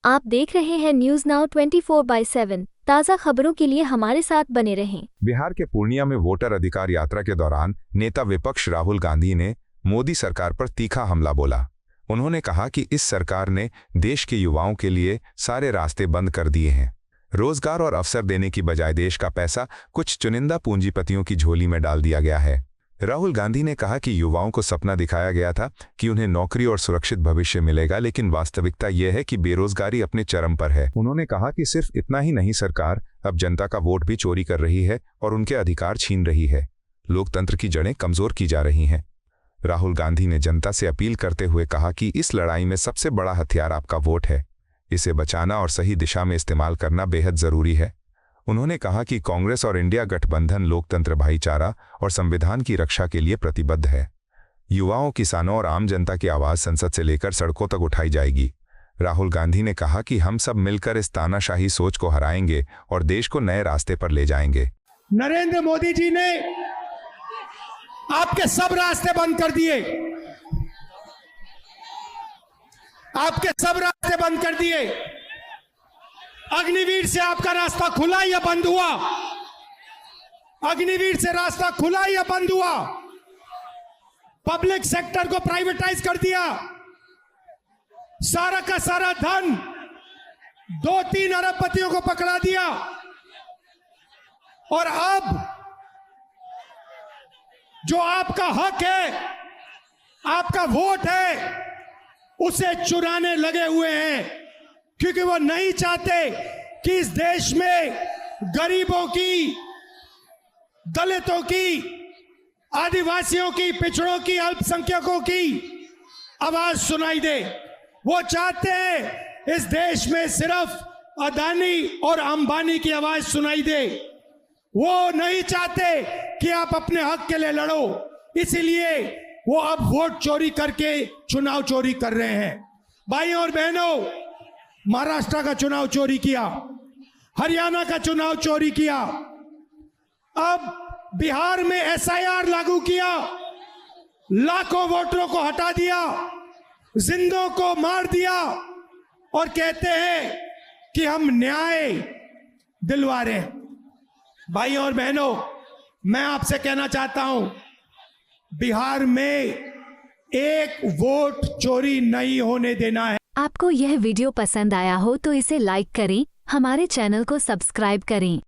आप देख रहे हैं न्यूज नाउ 24/7। ताज़ा खबरों के लिए हमारे साथ बने रहें। बिहार के पूर्णिया में वोटर अधिकार यात्रा के दौरान नेता विपक्ष राहुल गांधी ने मोदी सरकार पर तीखा हमला बोला। उन्होंने कहा कि इस सरकार ने देश के युवाओं के लिए सारे रास्ते बंद कर दिए हैं। रोजगार और अवसर देने की बजाय देश का पैसा कुछ चुनिंदा पूंजीपतियों की झोली में डाल दिया गया है। राहुल गांधी ने कहा कि युवाओं को सपना दिखाया गया था कि उन्हें नौकरी और सुरक्षित भविष्य मिलेगा, लेकिन वास्तविकता यह है कि बेरोजगारी अपने चरम पर है। उन्होंने कहा कि सिर्फ इतना ही नहीं, सरकार अब जनता का वोट भी चोरी कर रही है और उनके अधिकार छीन रही है। लोकतंत्र की जड़ें कमजोर की जा रही हैं। राहुल गांधी ने जनता से अपील करते हुए कहा कि इस लड़ाई में सबसे बड़ा हथियार आपका वोट है। इसे बचाना और सही दिशा में इस्तेमाल करना बेहद जरूरी है। उन्होंने कहा कि कांग्रेस और इंडिया गठबंधन लोकतंत्र, भाईचारा और संविधान की रक्षा के लिए प्रतिबद्ध है। युवाओं, किसानों और आम जनता की आवाज संसद से लेकर सड़कों तक उठाई जाएगी। राहुल गांधी ने कहा कि हम सब मिलकर इस तानाशाही सोच को हराएंगे और देश को नए रास्ते पर ले जाएंगे। नरेंद्र मोदी जी ने आपके सब रास्ते बंद कर दिए। आपके सब रास्ते बंद कर दिए। अग्निवीर से आपका रास्ता खुला या बंद हुआ? अग्निवीर से रास्ता खुला या बंद हुआ? पब्लिक सेक्टर को प्राइवेटाइज कर दिया। सारा का सारा धन 2-3 अरबपतियों को पकड़ा दिया। और अब जो आपका हक है, आपका वोट है, उसे चुराने लगे हुए हैं, क्योंकि वो नहीं चाहते कि इस देश में गरीबों की, दलितों की, आदिवासियों की, पिछड़ों की, अल्पसंख्यकों की आवाज सुनाई दे। वो चाहते हैं इस देश में सिर्फ अदानी और अंबानी की आवाज सुनाई दे। वो नहीं चाहते कि आप अपने हक के लिए लड़ो। इसीलिए वो अब वोट चोरी करके चुनाव चोरी कर रहे हैं। भाइयों और बहनों, महाराष्ट्र का चुनाव चोरी किया, हरियाणा का चुनाव चोरी किया, अब बिहार में एसआईआर लागू किया, लाखों वोटरों को हटा दिया, जिंदों को मार दिया और कहते हैं कि हम न्याय दिलवा रहे हैं। भाइयों और बहनों, मैं आपसे कहना चाहता हूं, बिहार में एक वोट चोरी नहीं होने देना है। आपको यह वीडियो पसंद आया हो तो इसे लाइक करें, हमारे चैनल को सब्सक्राइब करें।